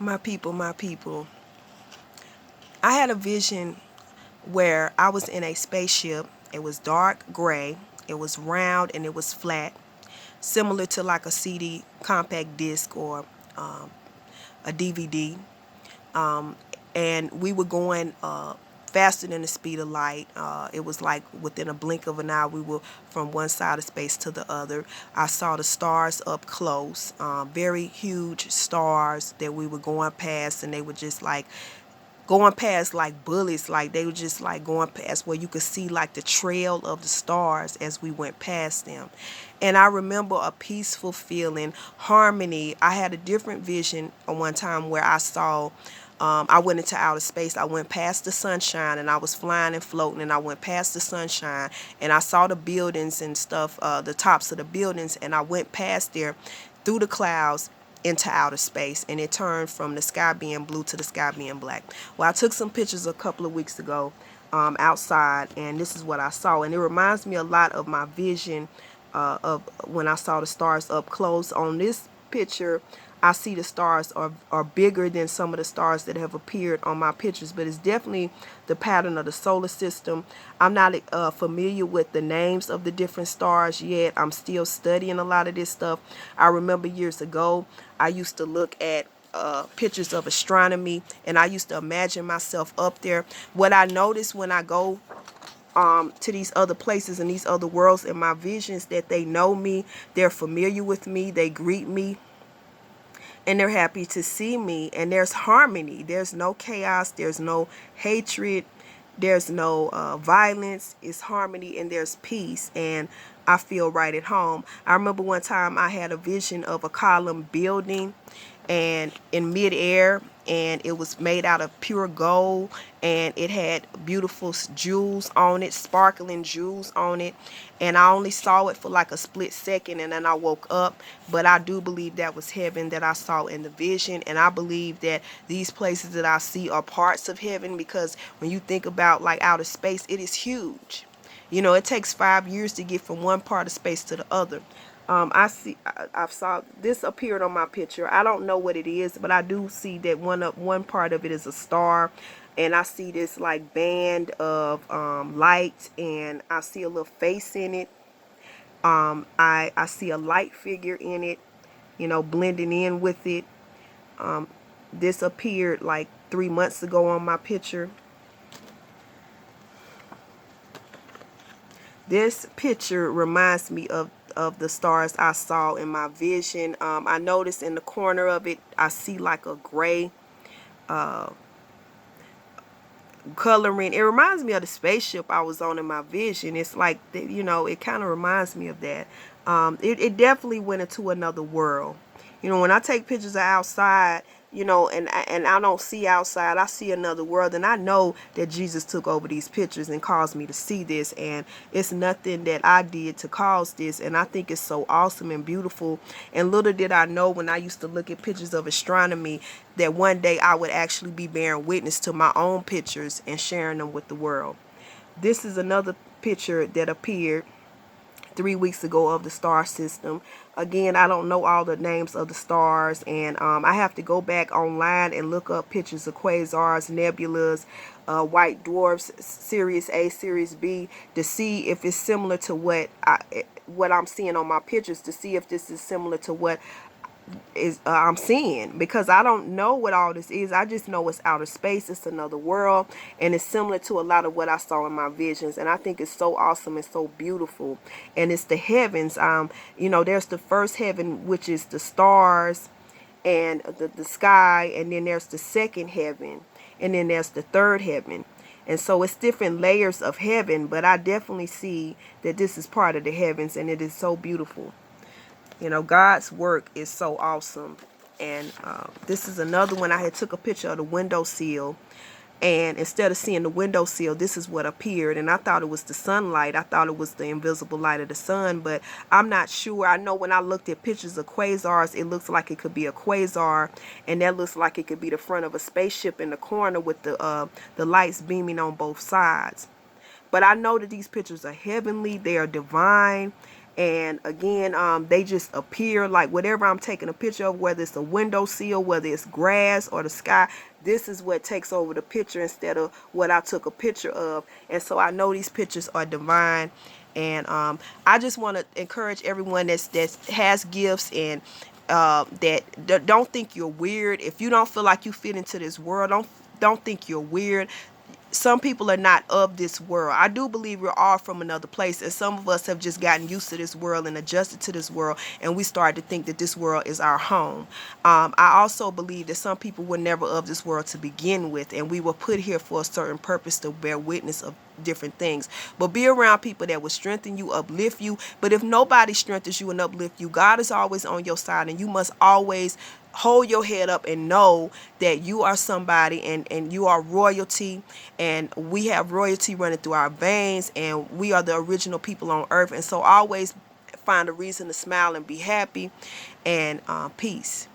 My people, I had a vision where I was in a spaceship. It was dark gray, it was round, and it was flat, similar to like a CD compact disc or um, a DVD. Um, and we were going faster than the speed of light. It was like within a blink of an eye, we were from one side of space to the other. I saw the stars up close, very huge stars that we were going past, and they were just like going past like bullets, like they were just like going past where you could see like the trail of the stars as we went past them. And I remember a peaceful feeling, harmony. I had a different vision at one time where I saw I went into outer space. I went past the sunshine and I was flying and floating, and I went past the sunshine and I saw the buildings and stuff, the tops of the buildings, and I went past there through the clouds into outer space, and it turned from the sky being blue to the sky being black. Well, I took some pictures a couple of weeks ago outside, and this is what I saw, and it reminds me a lot of my vision of when I saw the stars up close. On this picture, I see the stars are bigger than some of the stars that have appeared on my pictures, but it's definitely the pattern of the solar system. I'm not familiar with the names of the different stars yet. I'm still studying a lot of this stuff. I remember years ago, I used to look at pictures of astronomy, and I used to imagine myself up there. What I notice when I go to these other places and these other worlds in my visions, that they know me, they're familiar with me, they greet me, and they're happy to see me, and there's harmony. There's no chaos, there's no hatred, there's no violence. It's harmony and there's peace, and I feel right at home. I remember one time I had a vision of a column building and in midair, and it was made out of pure gold, and it had beautiful jewels on it, sparkling jewels on it, and I only saw it for like a split second, and then I woke up. But I do believe that was heaven that I saw in the vision, and I believe that these places that I see are parts of heaven, because when you think about like outer space, it is huge. You know, it takes 5 years to get from one part of space to the other. I saw this appeared on my picture. I don't know what it is, but I do see that one part of it is a star, and I see this like band of light, and I see a little face in it. I see a light figure in it, you know, blending in with it. This appeared like 3 months ago on my picture. This picture reminds me of the stars I saw in my vision. I noticed in the corner of it, I see like a gray coloring. It reminds me of the spaceship I was on in my vision. It's like, you know, it kind of reminds me of that. It definitely went into another world. You know, when I take pictures of outside, you know, and I don't see outside, I see another world, and I know that Jesus took over these pictures and caused me to see this, and it's nothing that I did to cause this, and I think it's so awesome and beautiful. And little did I know, when I used to look at pictures of astronomy, that one day I would actually be bearing witness to my own pictures and sharing them with the world. This is another picture that appeared 3 weeks ago of the star system. Again, I don't know all the names of the stars, and I have to go back online and look up pictures of quasars, nebulas, white dwarfs, Sirius A, Sirius B, to see if it's similar to what I'm seeing on my pictures, to see if this is similar to what I'm seeing, because I don't know what all this is. I just know it's outer space, it's another world, and it's similar to a lot of what I saw in my visions, and I think it's so awesome and so beautiful. And it's the heavens. You know, there's the first heaven, which is the stars and the sky, and then there's the second heaven, and then there's the third heaven. And so it's different layers of heaven, but I definitely see that this is part of the heavens, and it is so beautiful. You know, God's work is so awesome. And this is another one. I had took a picture of the windowsill, and instead of seeing the windowsill, this is what appeared. And I thought it was the sunlight. I thought it was the invisible light of the sun, but I'm not sure. I know when I looked at pictures of quasars, it looks like it could be a quasar, and that looks like it could be the front of a spaceship in the corner with the lights beaming on both sides. But I know that these pictures are heavenly, they are divine, And again, they just appear like whatever I'm taking a picture of, whether it's a windowsill, whether it's grass or the sky, this is what takes over the picture instead of what I took a picture of. And so I know these pictures are divine. And I just want to encourage everyone that has gifts and that don't think you're weird. If you don't feel like you fit into this world, don't think you're weird. Some people are not of this world. I do believe we're all from another place, and some of us have just gotten used to this world and adjusted to this world, and we started to think that this world is our home. I also believe that some people were never of this world to begin with, and we were put here for a certain purpose to bear witness of different things. But be around people that will strengthen you, uplift you. But if nobody strengthens you and uplift you, God is always on your side, and you must always hold your head up and know that you are somebody, and you are royalty, and we have royalty running through our veins, and we are the original people on earth. And so always find a reason to smile and be happy, and peace.